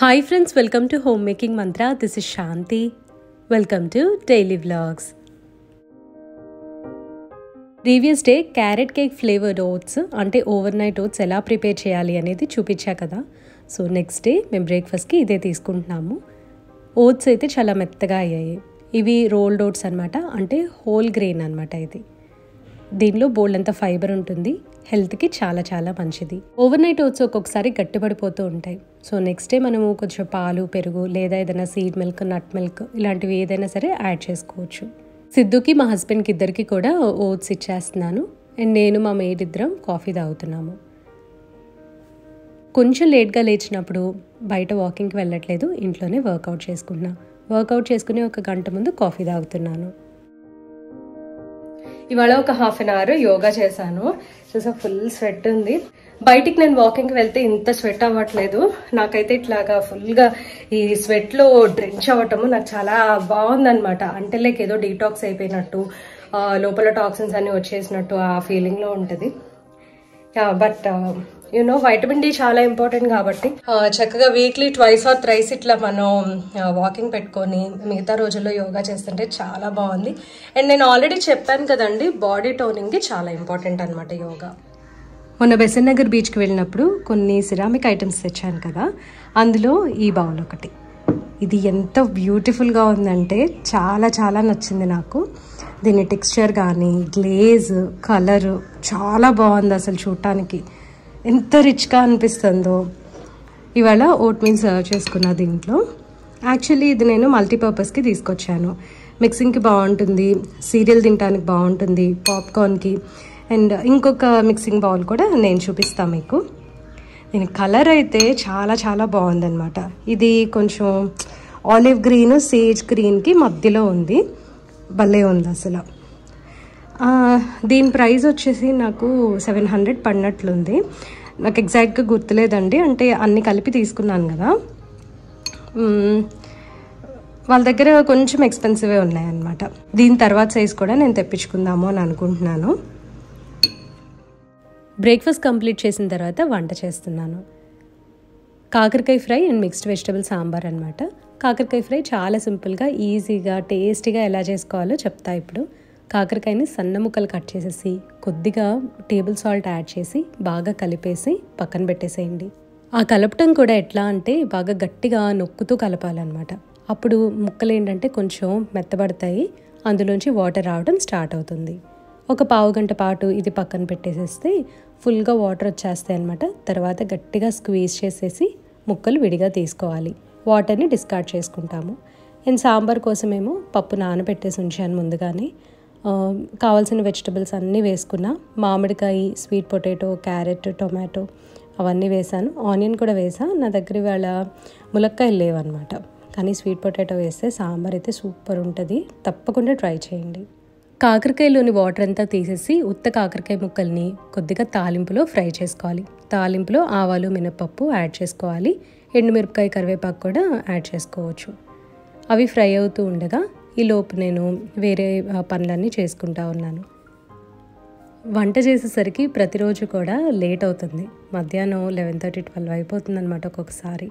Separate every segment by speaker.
Speaker 1: Hi friends, welcome to Homemaking Mantra. This is Shanti. Welcome to Daily Vlogs. Previous day carrot cake flavoured oats అంటే overnight oats ఎలా prepare చేయాలి అనేది చూపించా కదా. So next day మేము బ్రేక్ఫాస్ట్కి ఇదే తీసుకుంటున్నాము. ఓట్స్ అయితే చాలా మెత్తగా అయ్యాయి. ఇవి రోల్డ్ ఓట్స్ అనమాట, అంటే హోల్ గ్రెయిన్ అనమాట. ఇది దీనిలో బోల్డ్ అంత ఫైబర్ ఉంటుంది, హెల్త్కి చాలా చాలా మంచిది. ఓవర్ నైట్ ఓట్స్ ఒక్కొక్కసారి గట్టిపడిపోతూ ఉంటాయి. సో నెక్స్ట్ డే మనము కొంచెం పాలు, పెరుగు లేదా ఏదైనా సీడ్ మిల్క్, నట్ మిల్క్ ఇలాంటివి ఏదైనా సరే యాడ్ చేసుకోవచ్చు. సిద్ధుకి మా హస్బెండ్కి ఇద్దరికి కూడా ఓట్స్ ఇచ్చేస్తున్నాను. అండ్ నేను మా మేడ్ ఇద్దరం కాఫీ తాగుతున్నాము. కొంచెం లేట్గా లేచినప్పుడు బయట వాకింగ్కి వెళ్ళట్లేదు, ఇంట్లోనే వర్కౌట్ చేసుకుంటున్నా. వర్కౌట్ చేసుకుని 1 గంట ముందు కాఫీ తాగుతున్నాను. ఇవాళ ఒక హాఫ్ అన్ అవర్ యోగా చేశాను. చూసా ఫుల్ స్వెట్ ఉంది. బయటికి నేను వాకింగ్కి వెళ్తే ఇంత స్వెట్ అవ్వట్లేదు. నాకైతే ఇట్లాగా ఫుల్గా ఈ స్వెట్లో డ్రెంచ్ అవ్వటము నాకు చాలా బాగుందనమాట. అంటే లైక్ ఏదో డీటాక్స్ అయిపోయినట్టు, లోపల టాక్సిన్స్ అన్ని వచ్చేసినట్టు ఆ ఫీలింగ్లో ఉంటుంది. బట్ యూనో వైటమిన్ డి చాలా ఇంపార్టెంట్ కాబట్టి చక్కగా వీక్లీ 2 or 3 ఇట్లా మనం వాకింగ్ పెట్టుకొని మిగతా రోజుల్లో యోగా చేస్తుంటే చాలా బాగుంది. అండ్ నేను ఆల్రెడీ చెప్పాను కదండి, బాడీ టోనింగ్కి చాలా ఇంపార్టెంట్ అనమాట యోగా. మొన్న బెసెంట్ నగర్ బీచ్కి వెళ్ళినప్పుడు కొన్ని సిరామిక్ ఐటమ్స్ తెచ్చాను కదా, అందులో ఈ బౌల్ ఒకటి. ఇది ఎంత బ్యూటిఫుల్గా ఉందంటే చాలా చాలా నచ్చింది నాకు. దీని టెక్స్చర్ కానీ గ్లేజ్, కలరు చాలా బాగుంది. అసలు చూడటానికి ఎంత రిచ్గా అనిపిస్తుందో. ఇవాళ ఓట్ మీల్ సర్వ్ చేసుకున్నా దీంట్లో. యాక్చువల్లీ ఇది నేను మల్టీపర్పస్కి తీసుకొచ్చాను. మిక్సింగ్కి బాగుంటుంది, సీరియల్ తినడానికి బాగుంటుంది, పాప్కార్న్కి. అండ్ ఇంకొక మిక్సింగ్ బౌల్ కూడా నేను చూపిస్తాను మీకు. దీని కలర్ అయితే చాలా చాలా బాగుందన్నమాట. ఇది కొంచెం ఆలివ్ గ్రీన్, సేజ్ గ్రీన్కి మధ్యలో ఉంది. భలే ఉంది అసలు. దీని ప్రైస్ వచ్చేసి నాకు 700 పడినట్లుంది. నాకు ఎగ్జాక్ట్గా గుర్తులేదండి, అంటే అన్ని కలిపి తీసుకున్నాను కదా. వాళ్ళ దగ్గర కొంచెం ఎక్స్పెన్సివే ఉన్నాయన్నమాట. దీని తర్వాత సైజ్ కూడా నేను తెప్పించుకుందాము అని అనుకుంటున్నాను. బ్రేక్ఫాస్ట్ కంప్లీట్ చేసిన తర్వాత వంట చేస్తున్నాను. కాకరకాయ fry and mixed vegetable sambar అనమాట. కాకరకాయ ఫ్రై చాలా సింపుల్గా, ఈజీగా, టేస్టీగా ఎలా చేసుకోవాలో చెప్తా ఇప్పుడు. కాకరకాయని సన్న ముక్కలు కట్ చేసేసి కొద్దిగా టేబుల్ సాల్ట్ యాడ్ చేసి బాగా కలిపేసి పక్కన పెట్టేసేయండి. ఆ కలపటం కూడా ఎట్లా అంటే బాగా గట్టిగా నొక్కుతూ కలపాలన్నమాట. అప్పుడు ముక్కలు ఏంటంటే కొంచెం మెత్తబడతాయి, అందులోంచి వాటర్ రావడం స్టార్ట్ అవుతుంది. ఒక పావు గంట పాటు ఇది పక్కన పెట్టేసేస్తే ఫుల్గా వాటర్ వచ్చేస్తాయి అనమాట. తర్వాత గట్టిగా స్క్వీజ్ చేసేసి ముక్కలు విడిగా తీసుకోవాలి. వాటర్ని డిస్కార్డ్ చేసుకుంటాము. అండ్ సాంబార్ కోసమేమో పప్పు నానబెట్టేసి ఉంచాను ముందుగానే. కావాల్సిన వెజిటబుల్స్ అన్నీ వేసుకున్నా. మామిడికాయ, స్వీట్ పొటాటో, క్యారెట్, టొమాటో అవన్నీ వేసాను. ఆనియన్ కూడా వేసా. నా దగ్గర ఇవాళ ములక్కాయలు లేవన్నమాట, కానీ స్వీట్ పొటాటో వేస్తే సాంబార్ అయితే సూపర్ ఉంటుంది. తప్పకుండా ట్రై చేయండి. కాకరకాయలోని వాటర్ అంతా తీసేసి ఉత్త కాకరకాయ ముక్కల్ని కొద్దిగా తాలింపులో ఫ్రై చేసుకోవాలి. తాలింపులో ఆవాలు, మినపప్పు యాడ్ చేసుకోవాలి. ఎండుమిరపకాయ, కరివేపాకు కూడా యాడ్ చేసుకోవచ్చు. అవి ఫ్రై అవుతూ ఉండగా ఈలోపు నేను వేరే పనులన్నీ చేసుకుంటా ఉన్నాను. వంట చేసేసరికి ప్రతిరోజు కూడా లేట్ అవుతుంది. మధ్యాహ్నం 11:30, 12 అయిపోతుంది అనమాట ఒక్కొక్కసారి.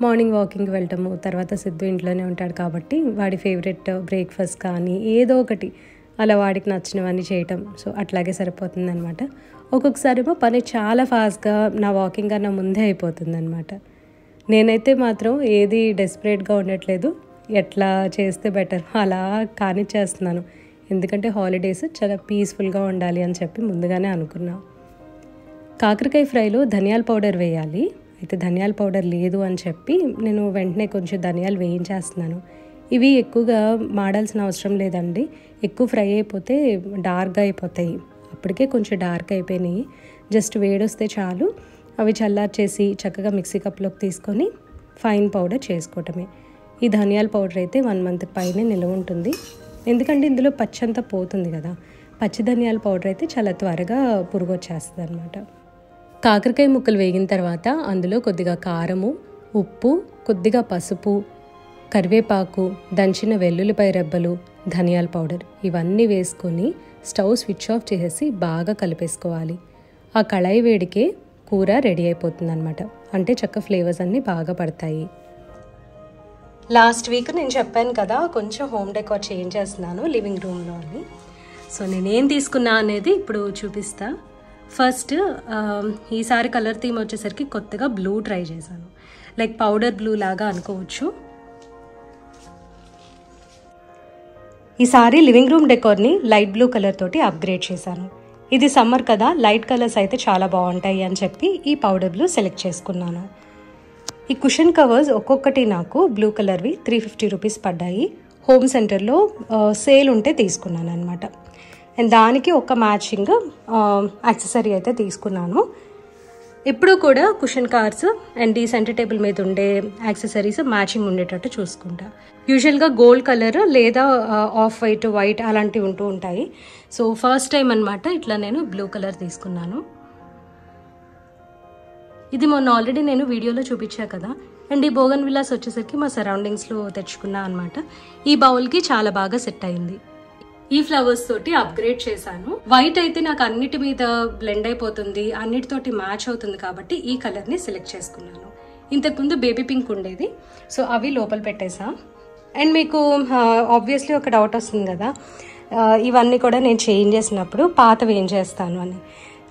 Speaker 1: మార్నింగ్ వాకింగ్కి వెళ్ళటము, తర్వాత సిద్ధు ఇంట్లోనే ఉంటాడు కాబట్టి వాడి ఫేవరెట్ బ్రేక్ఫాస్ట్ కానీ ఏదో ఒకటి అలా వాడికి నచ్చినవన్నీ చేయటం. సో అట్లాగే సరిపోతుంది అనమాట. ఒక్కొక్కసారి ఏమో పని చాలా ఫాస్ట్గా నా వాకింగ్ కన్నా ముందే అయిపోతుంది అనమాట. నేనైతే మాత్రం ఏది డెస్పరేట్గా ఉండట్లేదు, ఎట్లా చేస్తే బెటర్ అలా కానిచ్చేస్తున్నాను. ఎందుకంటే హాలిడేస్ చాలా పీస్ఫుల్గా ఉండాలి అని చెప్పి ముందుగానే అనుకున్నా. కాకరకాయ ఫ్రైలో ధనియాల పౌడర్ వేయాలి. అయితే ధనియాల పౌడర్ లేదు అని చెప్పి నేను వెంటనే కొంచెం ధనియాలు వేయించేస్తున్నాను. ఇవి ఎక్కువగా మాడాల్సిన అవసరం లేదండి. ఎక్కువ ఫ్రై అయిపోతే డార్క్గా అయిపోతాయి. అప్పటికే కొంచెం డార్క్ అయిపోయినాయి. జస్ట్ వేడొస్తే చాలు. అవి చల్లార్చేసి చక్కగా మిక్సీ కప్లోకి తీసుకొని ఫైన్ పౌడర్ చేసుకోవటమే. ఈ ధనియాల పౌడర్ అయితే 1 month పైనే నిల్వ ఉంటుంది. ఎందుకంటే ఇందులో పచ్చి అంతా పోతుంది కదా. పచ్చి ధనియాల పౌడర్ అయితే చాలా త్వరగా పురుగు వచ్చేస్తుంది అనమాట. కాకరకాయ ముక్కలు వేగిన తర్వాత అందులో కొద్దిగా కారము, ఉప్పు, కొద్దిగా పసుపు, కరివేపాకు, దంచిన వెల్లుల్లిపాయ రెబ్బలు, ధనియాల పౌడర్ ఇవన్నీ వేసుకొని స్టవ్ స్విచ్ ఆఫ్ చేసేసి బాగా కలిపేసుకోవాలి. ఆ కళాయి వేడికే కూర రెడీ అయిపోతుంది అనమాట. అంటే చక్క ఫ్లేవర్స్ అన్నీ బాగా పడతాయి. లాస్ట్ వీక్ నేను చెప్పాను కదా కొంచెం హోమ్ డెకోర్ చేంజ్ చేస్తున్నాను లివింగ్ రూమ్లోని. సో నేనేం తీసుకున్నా అనేది ఇప్పుడు చూపిస్తా. ఫస్ట్ ఈసారి కలర్ థీమ్ వచ్చేసరికి కొత్తగా బ్లూ ట్రై చేశాను, లైక్ పౌడర్ బ్లూ లాగా అనుకోవచ్చు. ఈసారి లివింగ్ రూమ్ డెకోర్ని లైట్ బ్లూ కలర్ తోటి అప్గ్రేడ్ చేశాను. ఇది సమ్మర్ కదా, లైట్ కలర్స్ అయితే చాలా బాగుంటాయి అని చెప్పి ఈ పౌడర్ బ్లూ సెలెక్ట్ చేసుకున్నాను. ఈ కుషన్ కవర్స్ ఒక్కొక్కటి నాకు బ్లూ కలర్వి 350 రూపీస్ పడ్డాయి. హోమ్ సెంటర్లో సేల్ ఉంటే తీసుకున్నాను అనమాట. అండ్ దానికి ఒక మ్యాచింగ్ యాక్సెసరీ అయితే తీసుకున్నాను. ఎప్పుడూ కూడా కుషన్ కవర్స్ అండ్ ఈ సెంటర్ టేబుల్ మీద ఉండే యాక్సెసరీస్ మ్యాచింగ్ ఉండేటట్టు చూసుకుంటా. యూజువల్గా గోల్డ్ కలర్ లేదా ఆఫ్ వైట్ అలాంటివి ఉంటూ ఉంటాయి. సో ఫస్ట్ టైం అనమాట ఇట్లా నేను బ్లూ కలర్ తీసుకున్నాను. ఇది మొన్న ఆల్రెడీ నేను వీడియోలో చూపించా కదా. అండ్ ఈ బోగన్ విల్లాస్ వచ్చేసరికి మా సరౌండింగ్స్లో తెచ్చుకున్నా అనమాట. ఈ బౌల్కి చాలా బాగా సెట్ అయింది. ఈ ఫ్లవర్స్ తోటి అప్గ్రేడ్ చేశాను. వైట్ అయితే నాకు అన్నిటి మీద బ్లెండ్ అయిపోతుంది, అన్నిటితోటి మ్యాచ్ అవుతుంది కాబట్టి ఈ కలర్ని సెలెక్ట్ చేసుకున్నాను. ఇంతకుముందు బేబీ పింక్ ఉండేది, సో అవి లోపల పెట్టేసా. అండ్ మీకు ఆబ్వియస్లీ ఒక డౌట్ వస్తుంది కదా, ఇవన్నీ కూడా నేను చేంజ్ చేసినప్పుడు పాతవి ఏం చేస్తాను అని.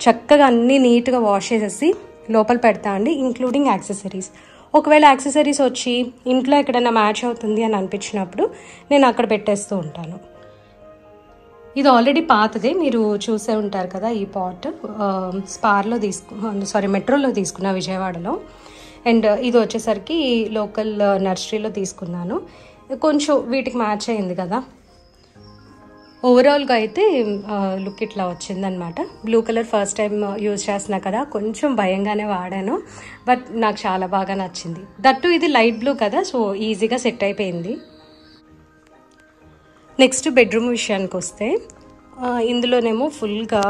Speaker 1: చక్కగా అన్నీ నీట్గా వాష్ చేసేసి లోపల పెడతా అండి, ఇంక్లూడింగ్ యాక్సెసరీస్. ఒకవేళ యాక్సెసరీస్ వచ్చి ఇంట్లో ఎక్కడైనా మ్యాచ్ అవుతుంది అని అనిపించినప్పుడు నేను అక్కడ పెట్టేస్తూ ఉంటాను. ఇది ఆల్రెడీ పాతదే, మీరు చూసే ఉంటారు కదా. ఈ పాట్ స్పార్లో మెట్రోలో తీసుకున్నా విజయవాడలో. అండ్ ఇది వచ్చేసరికి లోకల్ నర్సరీలో తీసుకున్నాను. కొంచెం వీటికి మ్యాచ్ అయింది కదా. ఓవరాల్గా అయితే లుక్ ఇట్లా వచ్చిందనమాట. Blue colour first time use చేస్తున్నా కదా, కొంచెం భయంగానే వాడాను, బట్ నాకు చాలా బాగా నచ్చింది. దట్టు ఇది లైట్ బ్లూ కదా, సో ఈజీగా సెట్ అయిపోయింది. నెక్స్ట్ బెడ్రూమ్ విషయానికి వస్తే ఇందులోనేమో ఫుల్గా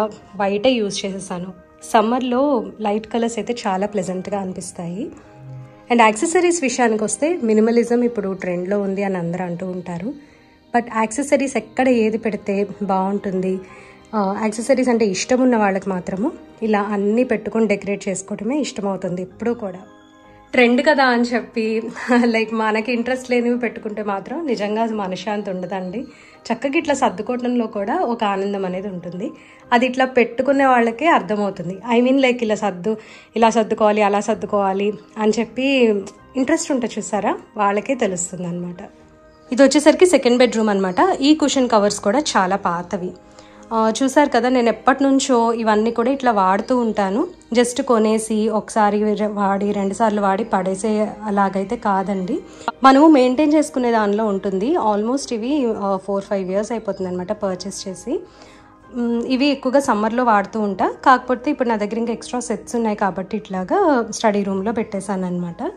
Speaker 1: వైటే యూజ్ చేసేసాను. సమ్మర్లో లైట్ కలర్స్ అయితే చాలా ప్లెజెంట్గా అనిపిస్తాయి. అండ్ యాక్సెసరీస్ విషయానికి వస్తే మినిమలిజం ఇప్పుడు ట్రెండ్లో ఉంది అని అందరూ అంటూ ఉంటారు. బట్ యాక్సెసరీస్ ఎక్కడ ఏది పెడితే బాగుంటుంది, యాక్సెసరీస్ అంటే ఇష్టం ఉన్న వాళ్ళకి మాత్రము ఇలా అన్నీ పెట్టుకొని డెకరేట్ చేసుకోవడమే ఇష్టమవుతుంది ఎప్పుడూ కూడా. ట్రెండ్ కదా అని చెప్పి లైక్ మనకి ఇంట్రెస్ట్ లేనివి పెట్టుకుంటే మాత్రం నిజంగా మనశ్శాంతి ఉండదండి. చక్కగా ఇట్లా సర్దుకోవడంలో కూడా ఒక ఆనందం అనేది ఉంటుంది. అది ఇట్లా పెట్టుకునే వాళ్ళకే అర్థమవుతుంది. ఐ మీన్ లైక్ ఇలా సర్దుకోవాలి అలా సర్దుకోవాలి అని చెప్పి ఇంట్రెస్ట్ ఉంటే చూసారా, వాళ్ళకే తెలుస్తుంది అనమాట. ఇది వచ్చేసరికి సెకండ్ బెడ్రూమ్ అనమాట. ఈ కుషన్ కవర్స్ కూడా చాలా పాతవి. చూసారు కదా, నేను ఎప్పటి నుంచో ఇవన్నీ కూడా ఇట్లా వాడుతూ ఉంటాను. జస్ట్ కొనేసి ఒకసారి వాడి 2 సార్లు వాడి పడేసే అలాగైతే కాదండి. మనము మెయింటైన్ చేసుకునే దానిలో ఉంటుంది. ఆల్మోస్ట్ ఇవి 4-5 ఇయర్స్ అయిపోతుంది అనమాట పర్చేస్ చేసి. ఇవి ఎక్కువగా సమ్మర్లో వాడుతూ ఉంటా. కాకపోతే ఇప్పుడు నా దగ్గర ఇంకా ఎక్స్ట్రా సెట్స్ ఉన్నాయి కాబట్టి ఇట్లాగా స్టడీ రూమ్లో పెట్టేశాను అనమాట.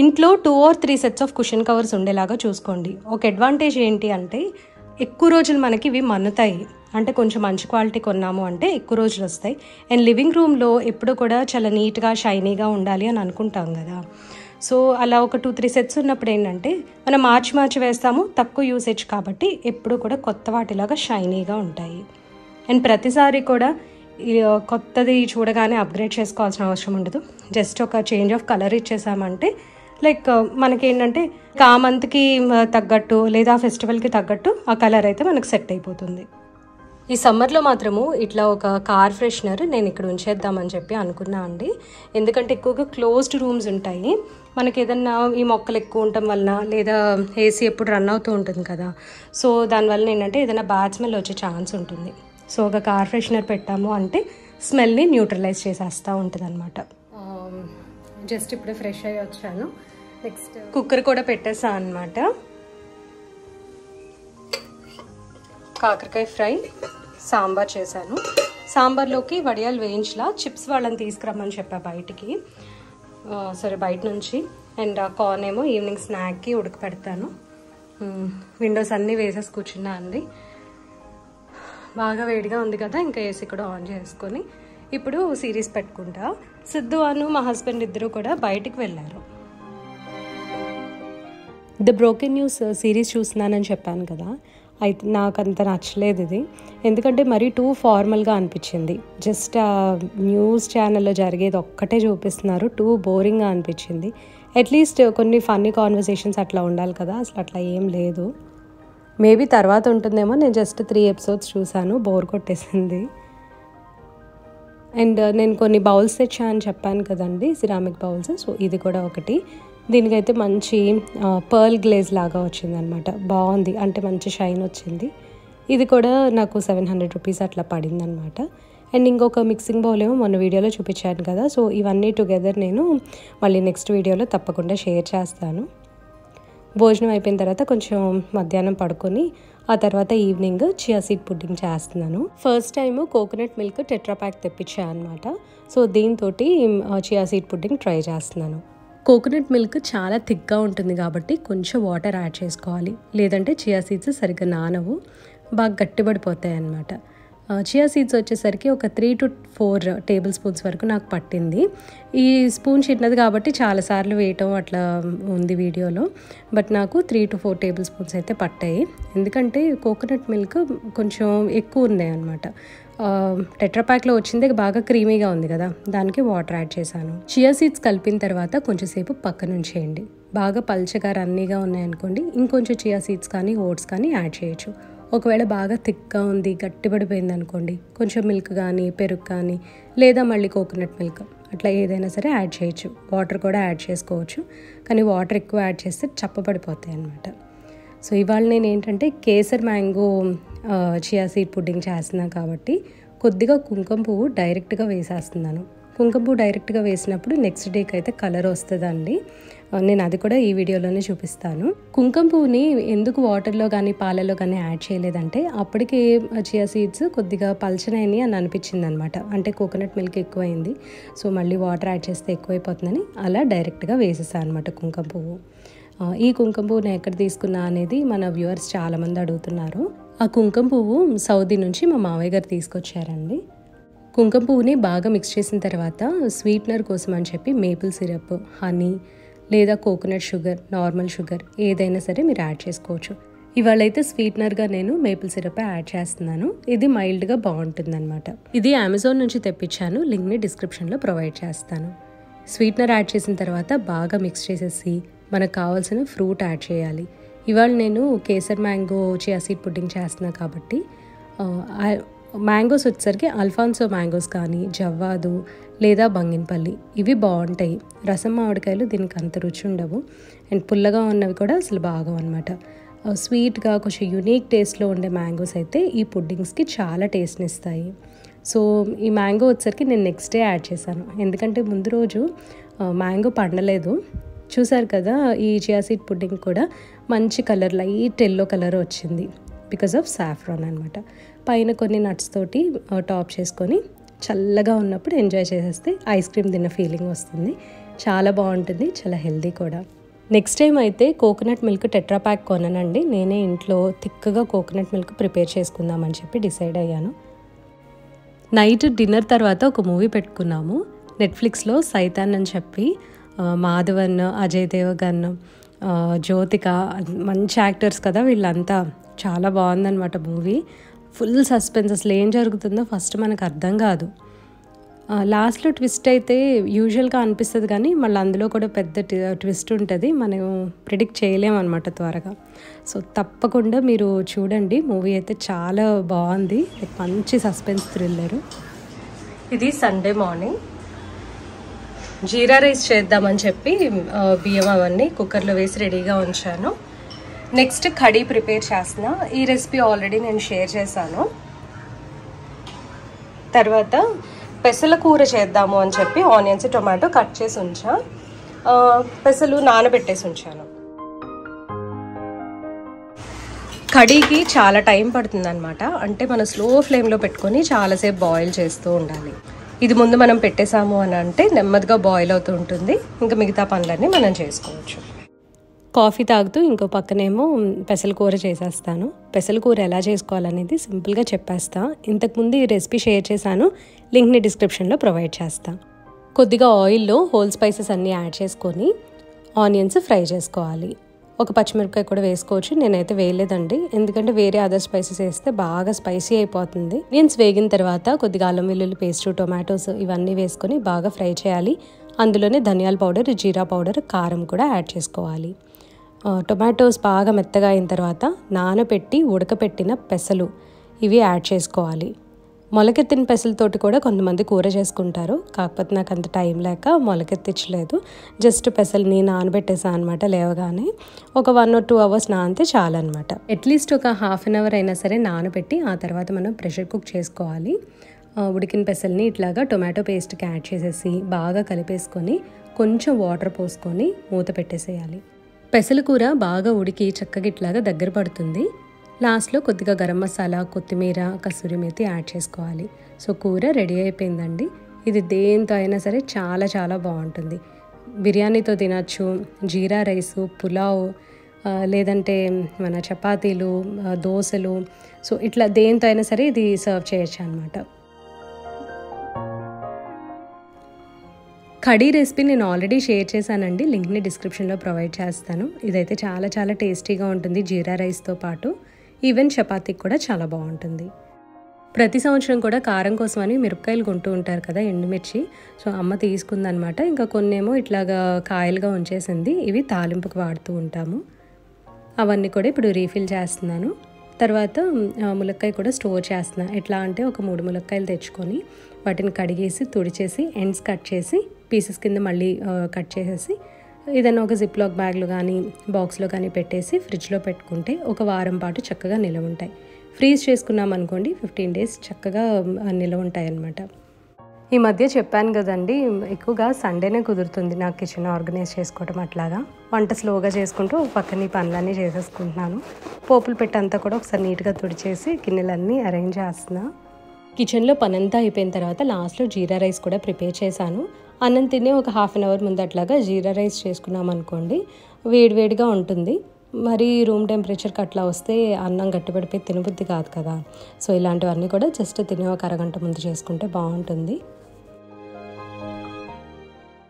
Speaker 1: ఇంట్లో 2 or 3 sets of cushion covers ఉండేలాగా చూసుకోండి. ఒక అడ్వాంటేజ్ ఏంటి అంటే ఎక్కువ రోజులు మనకి ఇవి మన్నుతాయి. అంటే కొంచెం మంచి క్వాలిటీ కొన్నాము అంటే ఎక్కువ రోజులు వస్తాయి. అండ్ లివింగ్ రూమ్లో ఎప్పుడు కూడా చాలా నీట్గా షైనీగా ఉండాలి అని అనుకుంటాం కదా. సో అలా ఒక 2-3 సెట్స్ ఉన్నప్పుడు ఏంటంటే మనం మార్చి వేస్తాము, తక్కువ యూసేజ్ కాబట్టి ఎప్పుడు కూడా కొత్త వాటిలాగా షైనీగా ఉంటాయి. అండ్ ప్రతిసారి కూడా కొత్తది చూడగానే అప్గ్రేడ్ చేసుకోవాల్సిన అవసరం ఉండదు. జస్ట్ ఒక చేంజ్ ఆఫ్ కలర్ ఇచ్చేసామంటే లైక్ మనకేంటంటే ఆ మంత్కి తగ్గట్టు లేదా ఫెస్టివల్కి తగ్గట్టు ఆ కలర్ అయితే మనకు సెట్ అయిపోతుంది. ఈ సమ్మర్లో మాత్రము ఇట్లా ఒక కార్ ఫ్రెషనర్ నేను ఇక్కడ ఉంచేద్దామని చెప్పి అనుకున్నా అండి. ఎందుకంటే ఎక్కువగా క్లోజ్డ్ రూమ్స్ ఉంటాయి. మనకి ఏదన్నా ఈ మొక్కలు ఎక్కువ ఉండటం వలన లేదా ఏసీ ఎప్పుడు రన్ అవుతూ ఉంటుంది కదా, సో దానివల్ల ఏంటంటే ఏదైనా బ్యాడ్ స్మెల్ వచ్చే ఛాన్స్ ఉంటుంది. సో ఒక కార్ ఫ్రెషనర్ పెట్టాము అంటే స్మెల్ని న్యూట్రలైజ్ చేసేస్తూ ఉంటుంది అనమాట. జస్ట్ ఇప్పుడే ఫ్రెష్ అయ్యి వచ్చాను. నెక్స్ట్ కుక్కర్ కూడా పెట్టేసా అనమాట. కాకరకాయ ఫ్రై, సాంబార్ చేశాను. సాంబార్లోకి వడియాలు వేయించలా, చిప్స్ వాళ్ళని తీసుకురమ్మని చెప్పా బయటికి, బయట నుంచి. అండ్ ఆ కార్న్ ఏమో ఈవినింగ్ స్నాక్కి ఉడకపెడతాను. విండోస్ అన్నీ వేసేసి కూర్చున్నా అండి. బాగా వేడిగా ఉంది కదా, ఇంకా ఏసీ కూడా ఆన్ చేసుకొని ఇప్పుడు సిరీస్ పెట్టుకుంటా. సిద్ధు అను మా హస్బెండ్ ఇద్దరు కూడా బయటికి వెళ్ళారు. ద బ్రోకెన్ న్యూస్ సిరీస్ చూస్తున్నానని చెప్పాను కదా, అయితే నాకు అంత నచ్చలేదు ఇది. ఎందుకంటే మరీ టూ ఫార్మల్గా అనిపించింది. జస్ట్ ఆ న్యూస్ ఛానల్లో జరిగేది ఒక్కటే చూపిస్తున్నారు, టూ బోరింగ్గా అనిపించింది. అట్లీస్ట్ కొన్ని ఫన్నీ కాన్వర్సేషన్స్ అట్లా ఉండాలి కదా, అసలు అట్లా ఏం లేదు. మేబీ తర్వాత ఉంటుందేమో, నేను జస్ట్ 3 ఎపిసోడ్స్ చూసాను, బోర్ కొట్టేసింది. అండ్ నేను కొన్ని బౌల్స్ తెచ్చా అని చెప్పాను కదండి, సిరామిక్ బౌల్స్. సో ఇది కూడా ఒకటి. దీనికైతే మంచి పర్ల్ గ్లేజ్ లాగా వచ్చిందనమాట, బాగుంది, అంటే మంచి షైన్ వచ్చింది. ఇది కూడా నాకు 700 రూపీస్ అట్లా పడిందనమాట. అండ్ ఇంకొక మిక్సింగ్ బౌల్ ఏమో మొన్న వీడియోలో చూపించాను కదా, సో ఇవన్నీ టుగెదర్ నేను మళ్ళీ నెక్స్ట్ వీడియోలో తప్పకుండా షేర్ చేస్తాను. భోజనం అయిపోయిన తర్వాత కొంచెం మధ్యాహ్నం పడుకొని ఆ తర్వాత ఈవినింగ్ చియా సీడ్ పుడ్డింగ్ చేస్తున్నాను. First time coconut milk tetra pack తెప్పించాను అనమాట. సో దీంతో చియా సీడ్ పుడ్డింగ్ ట్రై చేస్తున్నాను. కోకోనట్ మిల్క్ చాలా థిక్గా ఉంటుంది కాబట్టి కొంచెం వాటర్ యాడ్ చేసుకోవాలి, లేదంటే చియా సీడ్స్ సరిగ్గా నానవు, బాగా గట్టిపడిపోతాయి అన్నమాట. చియా సీడ్స్ వచ్చేసరికి ఒక 3 to 4 టేబుల్ స్పూన్స్ వరకు నాకు పట్టింది. ఈ స్పూన్ చిన్నది కాబట్టి చాలాసార్లు వేయటం అట్లా ఉంది వీడియోలో, బట్ నాకు 3 to 4 టేబుల్ స్పూన్స్ అయితే పట్టాయి. ఎందుకంటే కోకోనట్ మిల్క్ కొంచెం ఎక్కువ ఉన్నాయి అన్నమాట. టెట్రా ప్యాక్లో వచ్చింది బాగా క్రీమీగా ఉంది కదా, దానికి వాటర్ యాడ్ చేశాను. చియా సీడ్స్ కలిపిన తర్వాత కొంచెంసేపు పక్కన ఉంచేయండి. బాగా పల్చగా రన్నీగా ఉన్నాయనుకోండి, ఇంకొంచెం చియా సీడ్స్ కానీ ఓట్స్ కానీ యాడ్ చేయొచ్చు. ఒకవేళ బాగా థిక్గా ఉంది, గట్టిపడిపోయింది అనుకోండి, కొంచెం మిల్క్ కానీ పెరుగు కానీ లేదా మళ్ళీ కోకోనట్ మిల్క్ అట్లా ఏదైనా సరే యాడ్ చేయొచ్చు. వాటర్ కూడా యాడ్ చేసుకోవచ్చు, కానీ వాటర్ ఎక్కువ యాడ్ చేస్తే చప్పబడిపోతాయి అన్నమాట. సో ఇవాళ నేను ఏంటంటే kesar mango chia seed pudding చేస్తున్నాను కాబట్టి కొద్దిగా కుంకుమ పువ్వు డైరెక్ట్గా వేసేస్తున్నాను. కుంకుమ పువ్వు డైరెక్ట్గా వేసినప్పుడు నెక్స్ట్ డేకి అయితే కలర్ వస్తుందండి. నేను అది కూడా ఈ వీడియోలోనే చూపిస్తాను. కుంకుమ పువ్వుని ఎందుకు వాటర్లో కానీ పాలలో కానీ యాడ్ చేయలేదంటే అప్పటికి చియా సీడ్స్ కొద్దిగా పల్చనైనవి అని అనిపించింది అనమాట. అంటే కోకోనట్ మిల్క్ ఎక్కువైంది, సో మళ్ళీ వాటర్ యాడ్ చేస్తే ఎక్కువైపోతుందని అలా డైరెక్ట్గా వేసేసాను అనమాట కుంకుమ పువ్వు. ఈ కుంకుమ పువ్వుని ఎక్కడ తీసుకున్నా అనేది మన వ్యూవర్స్ చాలామంది అడుగుతున్నారు. ఆ కుంకుమ పువ్వు సౌదీ నుంచి మా మావయ్య గారు తీసుకొచ్చారండి. కుంకుమ పువ్వుని బాగా మిక్స్ చేసిన తర్వాత స్వీట్నర్ కోసం అని చెప్పి మేపుల్ సిరప్, హనీ లేదా కోకోనట్ షుగర్, నార్మల్ షుగర్ ఏదైనా సరే మీరు యాడ్ చేసుకోవచ్చు. ఇవాళైతే స్వీట్నర్గా నేను మేపుల్ సిరప్ యాడ్ చేస్తున్నాను. ఇది మైల్డ్గా బాగుంటుందన్నమాట. ఇది అమెజాన్ నుంచి తెప్పించాను, లింక్ని డిస్క్రిప్షన్లో ప్రొవైడ్ చేస్తాను. స్వీట్నర్ యాడ్ చేసిన తర్వాత బాగా మిక్స్ చేసేసి మనకు కావాల్సిన ఫ్రూట్ యాడ్ చేయాలి. ఇవాళ నేను kesar mango chia seed pudding చేస్తున్నాను కాబట్టి మ్యాంగోస్ వచ్చేసరికి అల్ఫాన్సో మ్యాంగోస్ కానీ జవ్వాదు లేదా బంగినపల్లి ఇవి బాగుంటాయి. రసం మామిడికాయలు దీనికి అంత రుచి ఉండవు, అండ్ పుల్లగా ఉన్నవి కూడా అసలు బాగోవు అనమాట. స్వీట్గా కొంచెం యూనిక్ టేస్ట్లో ఉండే మ్యాంగోస్ అయితే ఈ పుడ్డింగ్స్కి చాలా టేస్ట్ని ఇస్తాయి. సో ఈ మ్యాంగో వచ్చేసరికి నేను నెక్స్ట్ డే యాడ్ చేశాను, ఎందుకంటే ముందు రోజు మ్యాంగో పండలేదు. చూసారు కదా, ఈ చియా సీడ్ పుడ్డింగ్ కూడా మంచి కలర్, లైట్ ఎల్లో కలర్ వచ్చింది బికాజ్ ఆఫ్ సాఫ్రాన్ అనమాట. పైన కొన్ని నట్స్ తోటి టాప్ చేసుకొని చల్లగా ఉన్నప్పుడు ఎంజాయ్ చేసేస్తే ఐస్ క్రీమ్ తిన్న ఫీలింగ్ వస్తుంది. చాలా బాగుంటుంది, చాలా హెల్దీ కూడా. నెక్స్ట్ టైం అయితే కోకోనట్ మిల్క్ టెట్రా ప్యాక్ కొననండి, నేనే ఇంట్లో థిక్గా కోకోనట్ మిల్క్ ప్రిపేర్ చేసుకుందామని చెప్పి డిసైడ్ అయ్యాను. నైట్ డిన్నర్ తర్వాత ఒక మూవీ పెట్టుకున్నాము నెట్ఫ్లిక్స్లో, సైతాన్ అని చెప్పి. మాధవన్, అజయ్ దేవగన్, జ్యోతిక మంచి యాక్టర్స్ కదా వీళ్ళంతా. చాలా బాగుందన్నమాట మూవీ. ఫుల్ సస్పెన్స్, అసలు ఏం జరుగుతుందో ఫస్ట్ మనకు అర్థం కాదు. లాస్ట్లో ట్విస్ట్ అయితే యూజువల్గా అనిపిస్తుంది, కానీ మళ్ళీ అందులో కూడా పెద్ద ట్విస్ట్ ఉంటుంది, మనం ప్రిడిక్ట్ చేయలేమన్నమాట త్వరగా. సో తప్పకుండా మీరు చూడండి, మూవీ అయితే చాలా బాగుంది, మంచి సస్పెన్స్ థ్రిల్లరు. ఇది సండే మార్నింగ్ జీరా రైస్ చేద్దామని చెప్పి బియ్యం అవన్నీ కుక్కర్లో వేసి రెడీగా ఉంచాను. నెక్స్ట్ కడీ ప్రిపేర్ చేస్తున్నా. ఈ రెసిపీ ఆల్రెడీ నేను షేర్ చేశాను. తర్వాత పెసల కూర చేద్దాము అని చెప్పి ఆనియన్స్, టొమాటో కట్ చేసి ఉంచా, పెసలు నానబెట్టేసి ఉంచాను. కడీకి చాలా టైం పడుతుంది అనమాట, అంటే మనం స్లో ఫ్లేమ్లో పెట్టుకొని చాలాసేపు బాయిల్ చేస్తూ ఉండాలి. ఇది ముందు మనం పెట్టేసాము అని అంటే నెమ్మదిగా బాయిల్ అవుతూ ఉంటుంది, ఇంకా మిగతా పనులన్నీ మనం చేసుకోవచ్చు. కాఫీ తాగుతూ ఇంకో పక్కనేమో పెసల కూర చేసేస్తాను. పెసల కూర ఎలా చేసుకోవాలనేది సింపుల్గా చెప్పేస్తా. ఇంతకుముందు ఈ రెసిపీ షేర్ చేశాను, లింక్ని డిస్క్రిప్షన్లో ప్రొవైడ్ చేస్తా. కొద్దిగా ఆయిల్లో హోల్ స్పైసెస్ అన్నీ యాడ్ చేసుకొని ఆనియన్స్ ఫ్రై చేసుకోవాలి. ఒక పచ్చిమిరపకాయ కూడా వేసుకోవచ్చు, నేనైతే వేయలేదండి, ఎందుకంటే వేరే అదర్ స్పైసెస్ వేస్తే బాగా స్పైసీ అయిపోతుంది. ఆనియన్స్ వేగిన తర్వాత కొద్దిగా అల్లం వెల్లుల్లి పేస్ట్, టొమాటోస్ ఇవన్నీ వేసుకొని బాగా ఫ్రై చేయాలి. అందులోనే ధనియాల పౌడర్, జీరా పౌడర్, కారం కూడా యాడ్ చేసుకోవాలి. టొమాటోస్ బాగా మెత్తగా అయిన తర్వాత నానబెట్టి ఉడకపెట్టిన పెసలు ఇవి యాడ్ చేసుకోవాలి. మొలకెత్తిన పెసలతోటి కూడా కొంతమంది కూర చేసుకుంటారు. కాకపోతే నాకు అంత టైం లేక మొలకెత్తించలేదు. జస్ట్ పెసల్ని నానబెట్టేసాను అనమాట. లేవగానే ఒక 1 or 2 hours నానితే చాలన్నమాట. అట్లీస్ట్ ఒక హాఫ్ అన్ అవర్ అయినా సరే నానబెట్టి ఆ తర్వాత మనం ప్రెషర్ కుక్ చేసుకోవాలి. ఉడికిన పెసల్ని ఇట్లాగా టొమాటో పేస్ట్కి యాడ్ చేసేసి బాగా కలిపేసుకొని కొంచెం వాటర్ పోసుకొని మూత పెట్టేసేయాలి. పెసల కూర బాగా ఉడికి చక్కగా ఇట్లాగా దగ్గర పడుతుంది. లాస్ట్లో కొద్దిగా గరం మసాలా, కొత్తిమీర, కసూరి మేతి యాడ్ చేసుకోవాలి. సో కూర రెడీ అయిపోయిందండి. ఇది దేంతో అయినా సరే చాలా చాలా బాగుంటుంది. బిర్యానీతో తినచ్చు, జీరా రైసు, పులావ్, లేదంటే మన చపాతీలు, దోశలు, సో ఇట్లా దేంతో అయినా సరే ఇది సర్వ్ చేయొచ్చు అనమాట. కడీ రెసిపీ నేను ఆల్రెడీ షేర్ చేశానండి. లింక్ని డిస్క్రిప్షన్లో ప్రొవైడ్ చేస్తాను. ఇదైతే చాలా చాలా టేస్టీగా ఉంటుంది జీరా రైస్తో పాటు. ఈవెన్ చపాతీకి కూడా చాలా బాగుంటుంది. ప్రతి సంవత్సరం కూడా కారం కోసమని మిరపకాయలు కొంటూ ఉంటారు కదా, ఎండుమిర్చి. సో అమ్మ తీసుకుందనమాట. ఇంకా కొన్నేమో ఇట్లాగా కాయలుగా ఉంచేసింది. ఇవి తాలింపుకి వాడుతూ ఉంటాము. అవన్నీ కూడా ఇప్పుడు రీఫిల్ చేస్తున్నాను. తర్వాత ములక్కాయ కూడా స్టోర్ చేస్తున్నాను. ఎట్లా అంటే ఒక 3 ములక్కాయలు తెచ్చుకొని వాటిని కడిగేసి తుడిచేసి ఎండ్స్ కట్ చేసి పీసెస్ కింద మళ్ళీ కట్ చేసేసి ఏదైనా ఒక జిప్లాక్ బ్యాగ్లో కానీ బాక్స్లో కానీ పెట్టేసి ఫ్రిడ్జ్లో పెట్టుకుంటే ఒక వారం పాటు చక్కగా నిల్వ ఉంటాయి. ఫ్రీజ్ చేసుకున్నాం అనుకోండి 15 days చక్కగా నిల్వ ఉంటాయి అన్నమాట. ఈ మధ్య చెప్పాను కదండి, ఎక్కువగా సండేనే కుదురుతుంది నాకు కిచెన్ ఆర్గనైజ్ చేసుకోవడం. అట్లాగా వంట స్లోగా చేసుకుంటూ పక్కన ఈ పనులన్నీ చేసేసుకుంటున్నాను. పోపులు పెట్టంతా కూడా ఒకసారి నీట్గా తుడిచేసి గిన్నెలన్నీ అరేంజ్ చేస్తున్నా. కిచెన్లో పనంతా అయిపోయిన తర్వాత లాస్ట్లో జీరా రైస్ కూడా ప్రిపేర్ చేశాను. అన్నం తినే ఒక హాఫ్ అన్ అవర్ ముందు అట్లాగా జీరా రైస్ చేసుకున్నాం అనుకోండి, వేడివేడిగా ఉంటుంది. మరి రూమ్ టెంపరేచర్కి అట్లా వస్తే అన్నం గట్టిపడిపోయి తినబుద్ధి కాదు కదా. సో ఇలాంటివన్నీ కూడా జస్ట్ తినే ఒక అరగంట ముందు చేసుకుంటే బాగుంటుంది.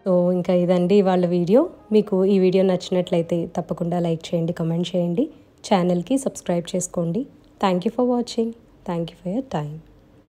Speaker 1: సో ఇంకా ఇదండి వాళ్ళ వీడియో. మీకు ఈ వీడియో నచ్చినట్లయితే తప్పకుండా లైక్ చేయండి, కమెంట్ చేయండి, ఛానల్కి సబ్స్క్రైబ్ చేసుకోండి. Thank you for watching. Thank you for your time.